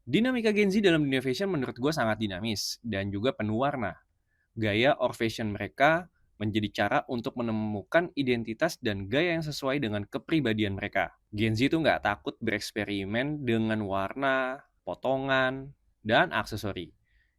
Dinamika Gen Z dalam dunia fashion menurut gue sangat dinamis dan juga penuh warna. Gaya or fashion mereka menjadi cara untuk menemukan identitas dan gaya yang sesuai dengan kepribadian mereka. Gen Z itu nggak takut bereksperimen dengan warna, potongan, dan aksesori.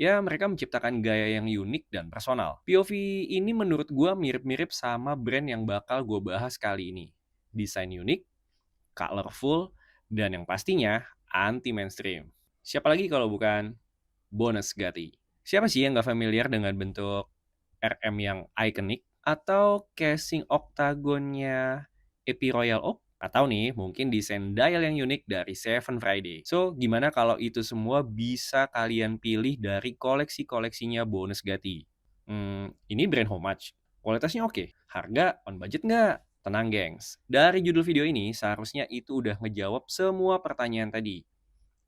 Ya, mereka menciptakan gaya yang unik dan personal. POV ini menurut gue mirip-mirip sama brand yang bakal gue bahas kali ini. Desain unik, colorful, dan yang pastinya anti-mainstream. Siapa lagi kalau bukan Bonus Gati? Siapa sih yang nggak familiar dengan bentuk RM yang ikonik? Atau casing oktagonnya Epi Royal Oak? Atau nih, mungkin desain dial yang unik dari Seven Friday. So, gimana kalau itu semua bisa kalian pilih dari koleksi-koleksinya Bonus Gati? Ini brand homage. Kualitasnya oke. Harga on budget nggak? Tenang, gengs. Dari judul video ini, seharusnya itu udah ngejawab semua pertanyaan tadi.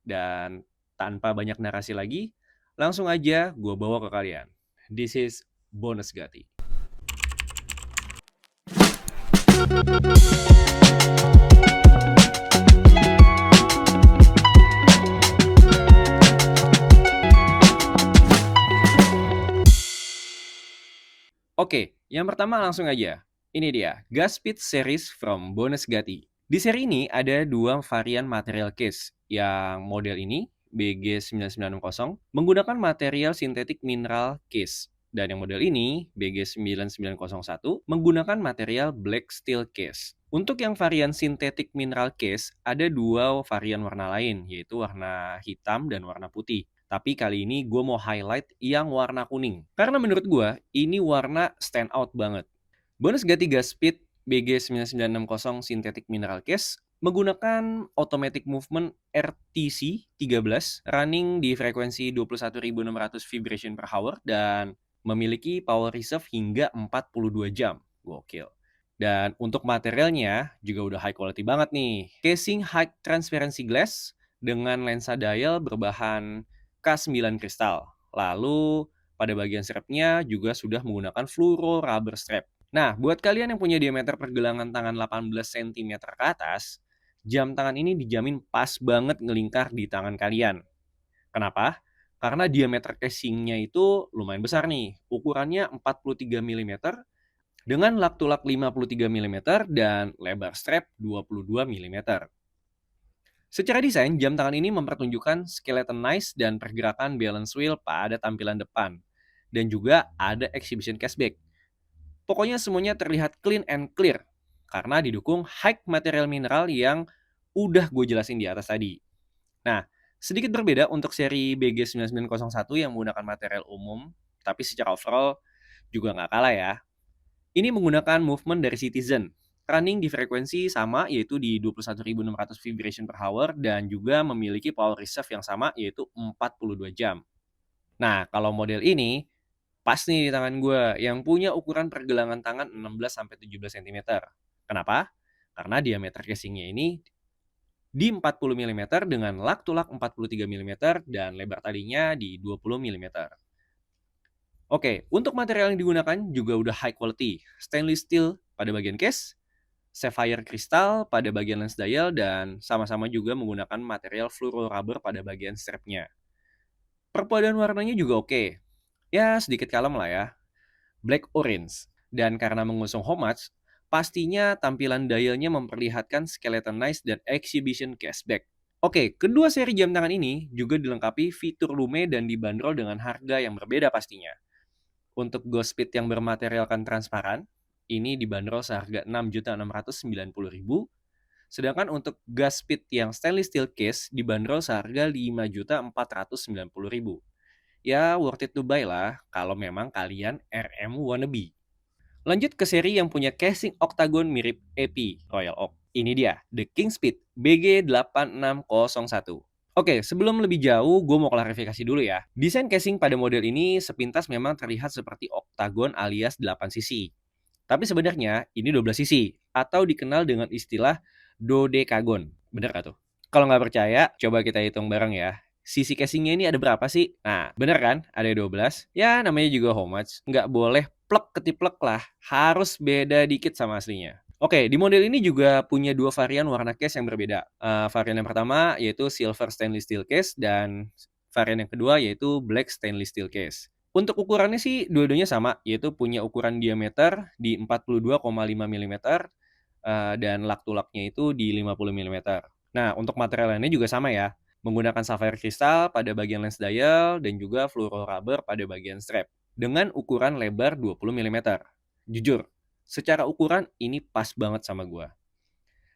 Dan tanpa banyak narasi lagi, langsung aja gue bawa ke kalian. This is Bonus Gati. Oke, yang pertama langsung aja. Ini dia, Gaspit Series from Bonus Gati. Di seri ini ada dua varian material case. Yang model ini, BG9960, menggunakan material sintetik mineral case. Dan yang model ini, BG9901, menggunakan material black steel case. Untuk yang varian sintetik mineral case, ada dua varian warna lain, yaitu warna hitam dan warna putih. Tapi kali ini gue mau highlight yang warna kuning. Karena menurut gue, ini warna stand out banget. Bonus Gati Gaspit BG9960 Synthetic Mineral Case menggunakan Automatic Movement RTC 13 running di frekuensi 21.600 vibration per hour dan memiliki power reserve hingga 42 jam. Gokil. Dan untuk materialnya juga udah high quality banget nih. Casing high transparency glass dengan lensa dial berbahan K9 kristal. Lalu pada bagian strapnya juga sudah menggunakan fluoro rubber strap. Nah, buat kalian yang punya diameter pergelangan tangan 18 cm ke atas, jam tangan ini dijamin pas banget ngelingkar di tangan kalian. Kenapa? Karena diameter casingnya itu lumayan besar nih. Ukurannya 43 mm dengan lak tulak 53 mm dan lebar strap 22 mm. Secara desain, jam tangan ini mempertunjukkan skeletonized dan pergerakan balance wheel pada tampilan depan. Dan juga ada exhibition cashback. Pokoknya semuanya terlihat clean and clear karena didukung high material mineral yang udah gue jelasin di atas tadi. Nah, sedikit berbeda untuk seri BG9901 yang menggunakan material umum, tapi secara overall juga nggak kalah ya. Ini menggunakan movement dari Citizen, running di frekuensi sama yaitu di 21.600 vibration per hour dan juga memiliki power reserve yang sama yaitu 42 jam. Nah, kalau model ini pas nih di tangan gue yang punya ukuran pergelangan tangan 16-17 cm. Kenapa? Karena diameter casingnya ini di 40 mm dengan lak tulak 43 mm dan lebar talinya di 20 mm. Oke, untuk material yang digunakan juga udah high quality. Stainless steel pada bagian case, sapphire kristal pada bagian lens dial, dan sama-sama juga menggunakan material fluoro rubber pada bagian strapnya. Perpaduan warnanya juga oke. Ya, sedikit kalem lah ya. Black orange. Dan karena mengusung homage, pastinya tampilan dialnya memperlihatkan skeletonized dan exhibition cashback. Oke, kedua seri jam tangan ini juga dilengkapi fitur lume dan dibanderol dengan harga yang berbeda pastinya. Untuk Ghost Speed yang bermaterialkan transparan, ini dibanderol seharga Rp6.690.000. Sedangkan untuk gas speed yang stainless steel case dibanderol seharga Rp5.490.000. Ya, worth it to buy lah kalau memang kalian RM wannabe. Lanjut ke seri yang punya casing oktagon mirip EP Royal Oak. Ini dia, The King Speed BG8601. Oke, sebelum lebih jauh, gue mau klarifikasi dulu ya. Desain casing pada model ini sepintas memang terlihat seperti oktagon alias 8 sisi. Tapi sebenarnya ini 12 sisi, atau dikenal dengan istilah dodekagon. Bener gak tuh? Kalau nggak percaya, coba kita hitung bareng ya. Sisi casingnya ini ada berapa sih? Nah, bener kan? Ada 12. Ya, namanya juga homage. Nggak boleh plek ketiplek lah. Harus beda dikit sama aslinya. Oke, di model ini juga punya 2 varian warna case yang berbeda. Varian yang pertama yaitu silver stainless steel case dan varian yang kedua yaitu black stainless steel case. Untuk ukurannya sih dua-duanya sama, yaitu punya ukuran diameter di 42,5 milimeter, dan lak-to-laknya itu di 50 milimeter. Nah, untuk material lainnya juga sama ya, menggunakan sapphire kristal pada bagian lens dial dan juga fluororubber pada bagian strap, dengan ukuran lebar 20 milimeter. Jujur, secara ukuran ini pas banget sama gua.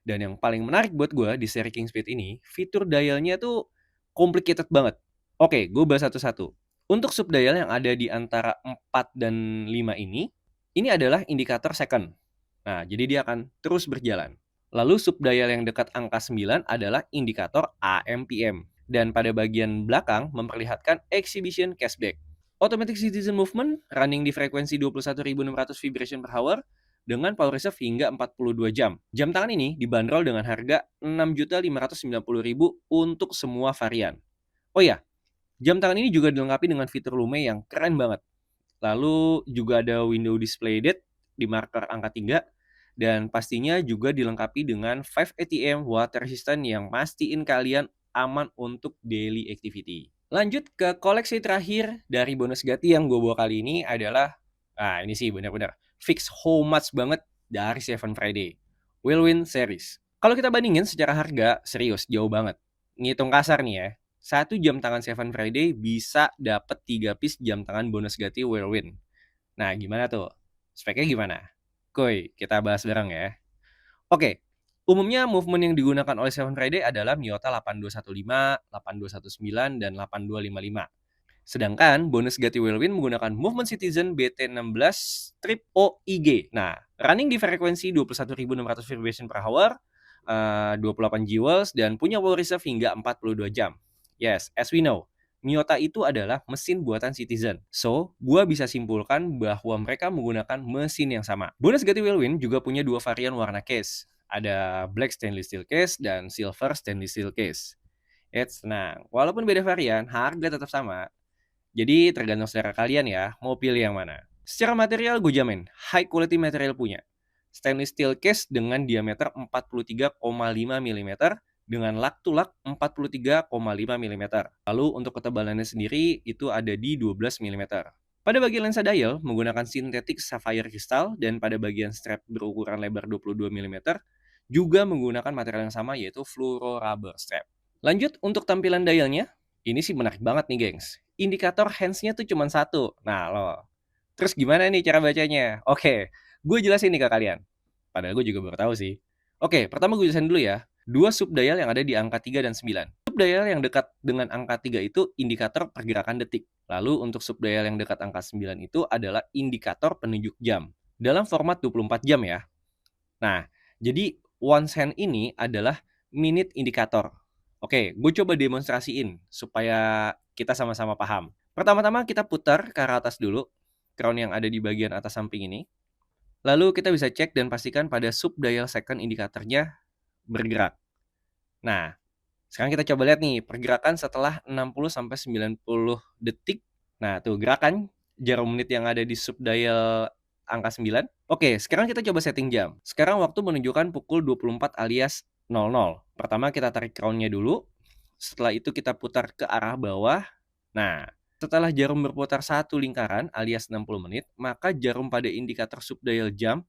Dan yang paling menarik buat gua di seri Kingspeed ini, fitur dialnya tuh complicated banget. Oke, gue bahas satu-satu. Untuk subdial yang ada di antara 4 dan 5 ini adalah indikator second. Nah, jadi dia akan terus berjalan. Lalu subdial yang dekat angka 9 adalah indikator AM/PM. Dan pada bagian belakang memperlihatkan exhibition cashback. Automatic citizen movement running di frekuensi 21.600 vibration per hour dengan power reserve hingga 42 jam. Jam tangan ini dibanderol dengan harga 6.590.000 untuk semua varian. Oh ya, jam tangan ini juga dilengkapi dengan fitur Lume yang keren banget. Lalu juga ada window display date di marker angka 3 dan pastinya juga dilengkapi dengan 5 ATM water resistant yang mastiin kalian aman untuk daily activity. Lanjut ke koleksi terakhir dari bonus Gati yang gue bawa kali ini adalah ini sih benar-benar fix how much banget dari Seven Friday Whirlwind Series. Kalau kita bandingin secara harga, serius jauh banget. Ngitung kasar nih ya, satu jam tangan Seven Friday bisa dapat 3 piece jam tangan bonus Gati Whirlwind. Nah, gimana tuh? Speknya gimana? Kuy, kita bahas bareng ya. Oke, umumnya movement yang digunakan oleh Seven Friday adalah Miyota 8215, 8219, dan 8255. Sedangkan bonus Gati Whirlwind menggunakan Movement Citizen BT16 Strip OIG. Nah, running di frekuensi 21.600 vibration per hour, 28 G-Wells, dan punya power reserve hingga 42 jam. Yes, as we know, Miyota itu adalah mesin buatan Citizen. So, gua bisa simpulkan bahwa mereka menggunakan mesin yang sama. Bonus Gati Whirlwind juga punya 2 varian warna case. Ada Black Stainless Steel Case dan Silver Stainless Steel Case. Tenang, walaupun beda varian, harga tetap sama. Jadi tergantung selera kalian ya, mau pilih yang mana. Secara material gue jamin, high quality material punya. Stainless steel case dengan diameter 43,5 mm dengan lak to lak 43,5 mm. Lalu untuk ketebalannya sendiri itu ada di 12 mm. Pada bagian lensa dial menggunakan sintetik sapphire kristal dan pada bagian strap berukuran lebar 22 mm juga menggunakan material yang sama yaitu fluororubber strap. Lanjut untuk tampilan dialnya, ini sih menarik banget nih gengs. Indikator hands-nya tuh cuma satu. Nah loh, terus gimana nih cara bacanya? Oke, gue jelasin nih ke kalian. Padahal gue juga baru tahu sih. Oke, pertama gue jelasin dulu ya. Dua subdial yang ada di angka 3 dan 9. Subdial yang dekat dengan angka 3 itu indikator pergerakan detik. Lalu untuk subdial yang dekat angka 9 itu adalah indikator penunjuk jam. Dalam format 24 jam ya. Nah, jadi one hand ini adalah minute indikator. Oke, gue coba demonstrasiin supaya kita sama-sama paham. Pertama-tama kita putar ke arah atas dulu, crown yang ada di bagian atas samping ini. Lalu kita bisa cek dan pastikan pada subdial second indikatornya bergerak. Nah, sekarang kita coba lihat nih pergerakan setelah 60-90 detik. Nah, tuh gerakan jarum menit yang ada di subdial angka 9. Oke, sekarang kita coba setting jam. Sekarang waktu menunjukkan pukul 24 alias 00. Pertama kita tarik crown-nya dulu. Setelah itu kita putar ke arah bawah. Nah, setelah jarum berputar satu lingkaran alias 60 menit, maka jarum pada indikator subdial jam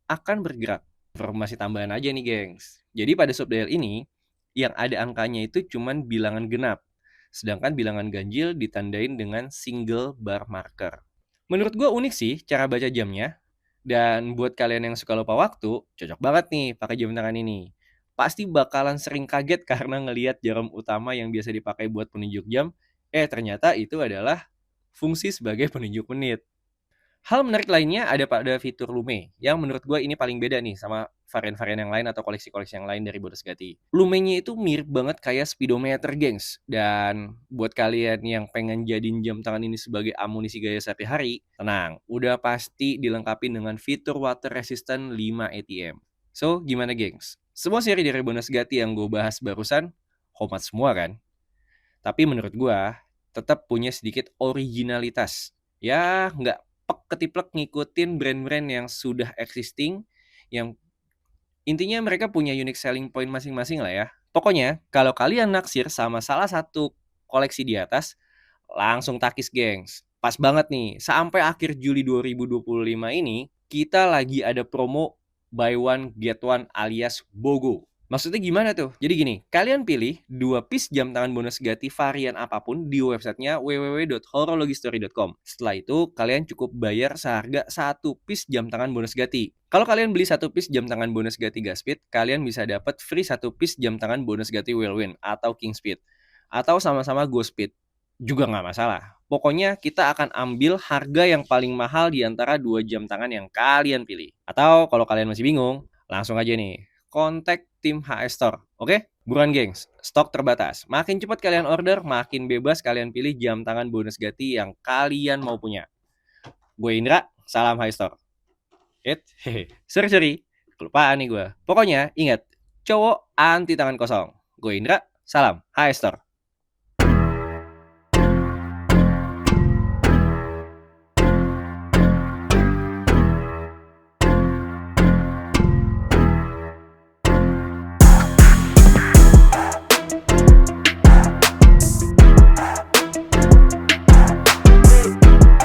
akan bergerak. Informasi tambahan aja nih, gengs. Jadi pada subdial ini, yang ada angkanya itu cuman bilangan genap. Sedangkan bilangan ganjil ditandain dengan single bar marker. Menurut gue unik sih cara baca jamnya. Dan buat kalian yang suka lupa waktu, cocok banget nih pakai jam tangan ini. Pasti bakalan sering kaget karena ngelihat jarum utama yang biasa dipakai buat penunjuk jam, ternyata itu adalah fungsi sebagai penunjuk menit. Hal menarik lainnya ada pada fitur Lume, yang menurut gue ini paling beda nih sama varian-varian yang lain atau koleksi-koleksi yang lain dari Bonus Gati. Lume-nya itu mirip banget kayak speedometer, gengs. Dan buat kalian yang pengen jadiin jam tangan ini sebagai amunisi gaya sehari-hari, tenang, udah pasti dilengkapi dengan fitur water resistant 5 ATM. So, gimana gengs? Semua seri dari Bonus Gati yang gue bahas barusan, homat semua kan? Tapi menurut gue, tetap punya sedikit originalitas. Ya, nggak ketiplek ngikutin brand-brand yang sudah existing, yang Intinya mereka punya unique selling point masing-masing lah ya. Pokoknya, kalau kalian naksir sama salah satu koleksi di atas, langsung takis gengs. Pas banget nih, sampai akhir Juli 2025 ini, kita lagi ada promo buy one get one alias BOGO. Maksudnya gimana tuh? Jadi gini, kalian pilih 2 piece jam tangan bonus Gati varian apapun di websitenya www.horologistory.com. Setelah itu, kalian cukup bayar seharga 1 piece jam tangan bonus Gati. Kalau kalian beli 1 piece jam tangan bonus Gati Gaspit, kalian bisa dapat free 1 piece jam tangan bonus Gati Whirlwind atau King Speed. Atau sama-sama Go Speed. Juga nggak masalah. Pokoknya kita akan ambil harga yang paling mahal di antara 2 jam tangan yang kalian pilih. Atau kalau kalian masih bingung, langsung aja nih, kontak tim HS Store. Oke? Buruan gengs, stok terbatas. Makin cepat kalian order, makin bebas kalian pilih jam tangan bonus Gati yang kalian mau punya. Gue Indra, salam HS Store. Sorry, kelupaan nih gue. Pokoknya ingat, cowok anti tangan kosong. Gue Indra, salam HS Store.